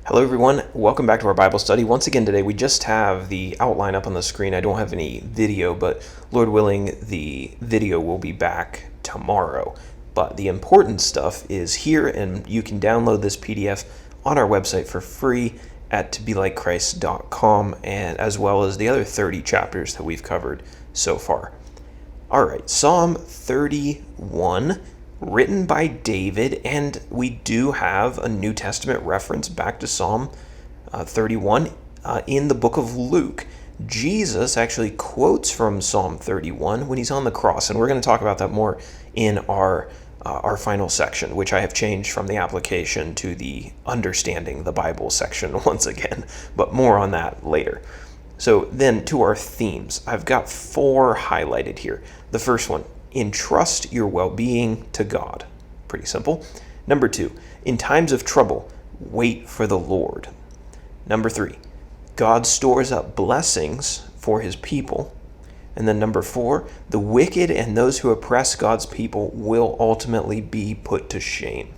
Hello everyone, welcome back to our Bible study. Once again today we just have the outline up on the screen. I don't have any video, but Lord willing the video will be back tomorrow. But the important stuff is here, and you can download this PDF on our website for free at tobelikechrist.com, and as well as the other 30 chapters that we've covered so far. Alright, Psalm 31, written by David, and we do have a New Testament reference back to Psalm 31 in the book of Luke. Jesus actually quotes from Psalm 31 when he's on the cross, and we're going to talk about that more in our final section, which I have changed from the application to the understanding the Bible section once again, but more on that later. So then to our themes. I've got 4 highlighted here. The first one, entrust your well-being to God. Pretty simple. Number 2, in times of trouble, wait for the Lord. Number 3, God stores up blessings for his people. And then number 4, the wicked and those who oppress God's people will ultimately be put to shame.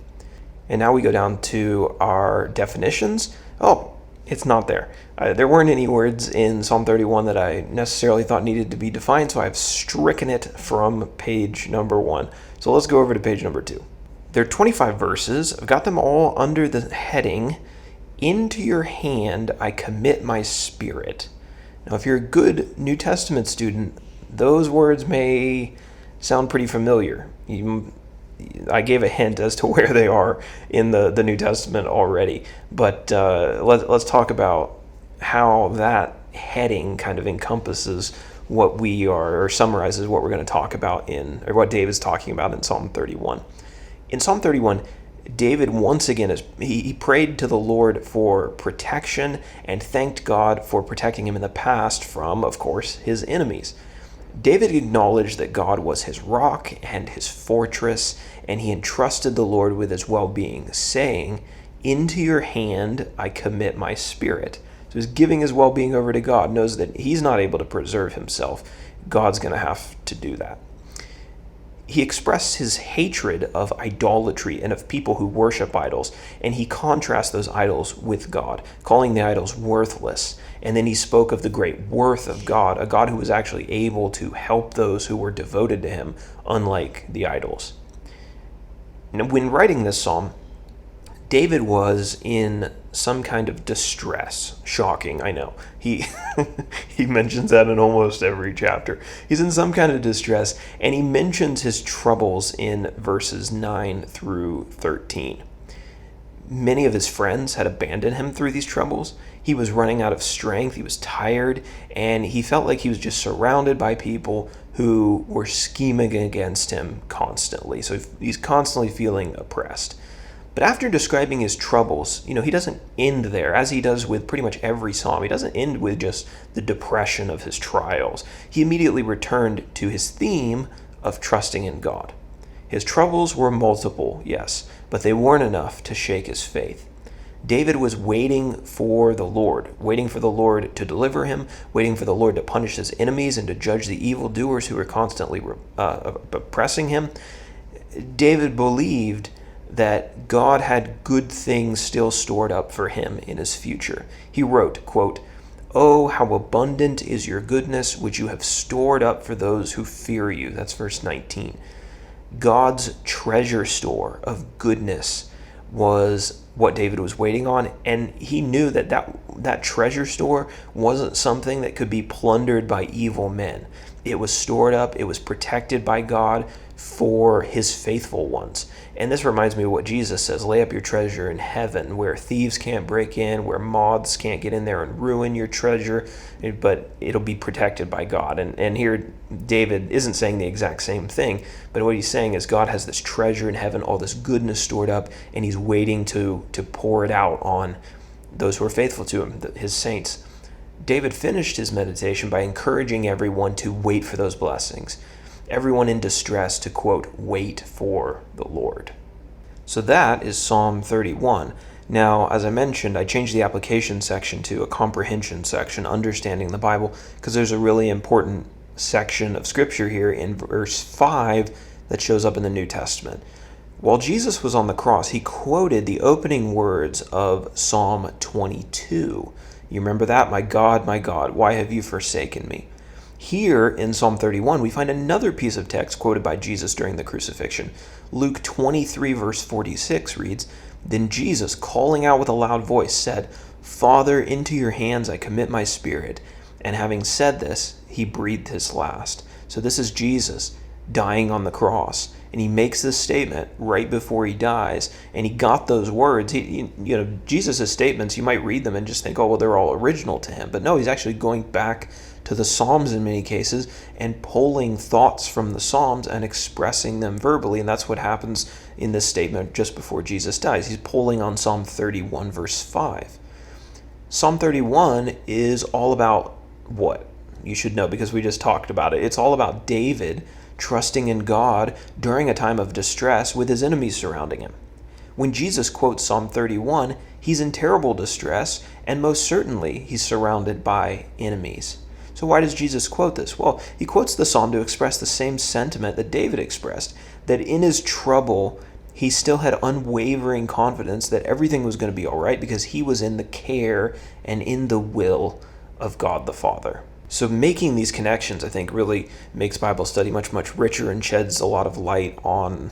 And now we go down to our definitions. Oh, it's not there. There weren't any words in Psalm 31 that I necessarily thought needed to be defined, so I've stricken it from page number 1. So let's go over to page number 2. There are 25 verses. I've got them all under the heading, Into Your Hand I Commit My Spirit. Now, if you're a good New Testament student, those words may sound pretty familiar. I gave a hint as to where they are in the New Testament already, but let's talk about how that heading kind of encompasses what we are, or summarizes what we're going to talk about or what David's talking about in Psalm 31. In Psalm 31, David once again he prayed to the Lord for protection and thanked God for protecting him in the past from, of course, his enemies. David acknowledged that God was his rock and his fortress, and he entrusted the Lord with his well-being, saying, Into your hand I commit my spirit. So he's giving his well-being over to God, knows that he's not able to preserve himself. God's going to have to do that. He expressed his hatred of idolatry and of people who worship idols, and he contrasts those idols with God, calling the idols worthless. And then he spoke of the great worth of God, a God who was actually able to help those who were devoted to him, unlike the idols. Now, when writing this psalm, David was in some kind of distress. Shocking, I know. He mentions that in almost every chapter. He's in some kind of distress, and he mentions his troubles in verses 9 through 13. Many of his friends had abandoned him through these troubles. He was running out of strength, he was tired, and he felt like he was just surrounded by people who were scheming against him constantly. So he's constantly feeling oppressed. But after describing his troubles, he doesn't end there, as he does with pretty much every psalm. He doesn't end with just the depression of his trials. He immediately returned to his theme of trusting in God. His troubles were multiple, yes, but they weren't enough to shake his faith. David was waiting for the Lord to deliver him, waiting for the Lord to punish his enemies and to judge the evildoers who were constantly oppressing him. David believed that God had good things still stored up for him in his future. He wrote, quote, Oh, how abundant is your goodness, which you have stored up for those who fear you. That's verse 19. God's treasure store of goodness was what David was waiting on, and he knew that treasure store wasn't something that could be plundered by evil men. It was stored up, it was protected by God for his faithful ones. And this reminds me of what Jesus says, lay up your treasure in heaven, where thieves can't break in, where moths can't get in there and ruin your treasure, but it'll be protected by God. And here David isn't saying the exact same thing, but what he's saying is God has this treasure in heaven, all this goodness stored up, and he's waiting to pour it out on those who are faithful to him, his saints. David finished his meditation by encouraging everyone to wait for those blessings. Everyone in distress to, quote, wait for the Lord. So that is Psalm 31. Now, as I mentioned, I changed the application section to a comprehension section, understanding the Bible, because there's a really important section of Scripture here in verse 5 that shows up in the New Testament. While Jesus was on the cross, he quoted the opening words of Psalm 22. You remember that? my God, why have you forsaken me? Here in Psalm 31, we find another piece of text quoted by Jesus during the crucifixion. Luke 23, verse 46 reads, Then Jesus, calling out with a loud voice, said, Father, into your hands I commit my spirit. And having said this, he breathed his last. So this is Jesus dying on the cross. And he makes this statement right before he dies. And he got those words. Jesus' statements, you might read them and just think, oh, well, they're all original to him. But no, he's actually going back to the Psalms in many cases and pulling thoughts from the Psalms and expressing them verbally. And that's what happens in this statement just before Jesus dies. He's pulling on Psalm 31, verse 5. Psalm 31 is all about what? You should know because we just talked about it. It's all about David trusting in God during a time of distress with his enemies surrounding him. When Jesus quotes Psalm 31, he's in terrible distress, and most certainly he's surrounded by enemies. So why does Jesus quote this? Well, he quotes the psalm to express the same sentiment that David expressed, that in his trouble, he still had unwavering confidence that everything was going to be all right because he was in the care and in the will of God the Father. So making these connections, I think, really makes Bible study much, much richer and sheds a lot of light on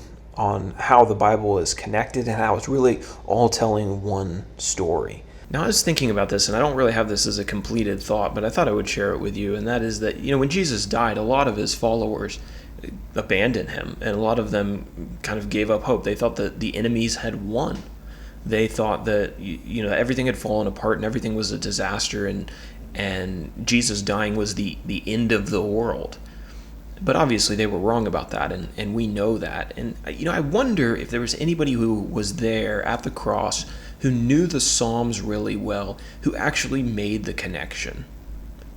how the Bible is connected and how it's really all telling one story. Now, I was thinking about this, and I don't really have this as a completed thought, but I thought I would share it with you, and that is that, when Jesus died, a lot of his followers abandoned him, and a lot of them kind of gave up hope. They thought that the enemies had won. They thought that, everything had fallen apart and everything was a disaster, and Jesus dying was the end of the world. But obviously they were wrong about that, and we know that. And I wonder if there was anybody who was there at the cross who knew the Psalms really well, who actually made the connection,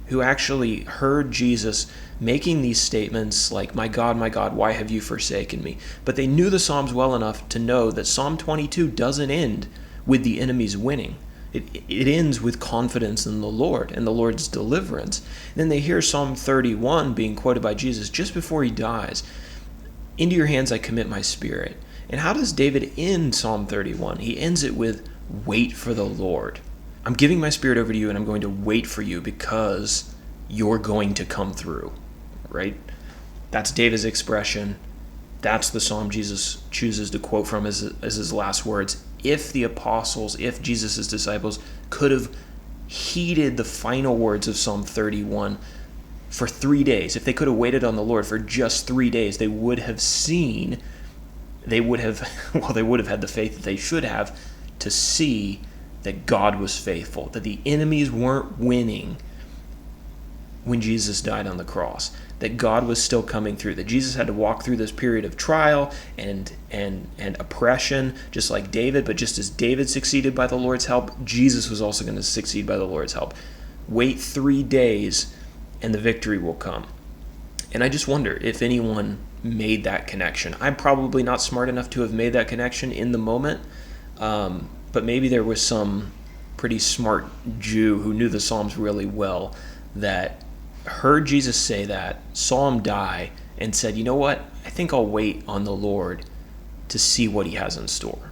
who actually heard Jesus making these statements like, my God, why have you forsaken me? But they knew the Psalms well enough to know that Psalm 22 doesn't end with the enemies winning. It ends with confidence in the Lord and the Lord's deliverance. And then they hear Psalm 31 being quoted by Jesus just before he dies. Into your hands I commit my spirit. And how does David end Psalm 31? He ends it with, wait for the Lord. I'm giving my spirit over to you and I'm going to wait for you because you're going to come through, right? That's David's expression. That's the psalm Jesus chooses to quote from as his last words. If the apostles, if Jesus' disciples could have heeded the final words of Psalm 31 for 3 days, if they could have waited on the Lord for just 3 days, they would have had the faith that they should have to see that God was faithful, that the enemies weren't winning when Jesus died on the cross, that God was still coming through, that Jesus had to walk through this period of trial and oppression, just like David, but just as David succeeded by the Lord's help, Jesus was also going to succeed by the Lord's help. Wait 3 days and the victory will come. And I just wonder if anyone made that connection. I'm probably not smart enough to have made that connection in the moment, but maybe there was some pretty smart Jew who knew the Psalms really well that heard Jesus say that, saw him die, and said, you know what? I think I'll wait on the Lord to see what he has in store.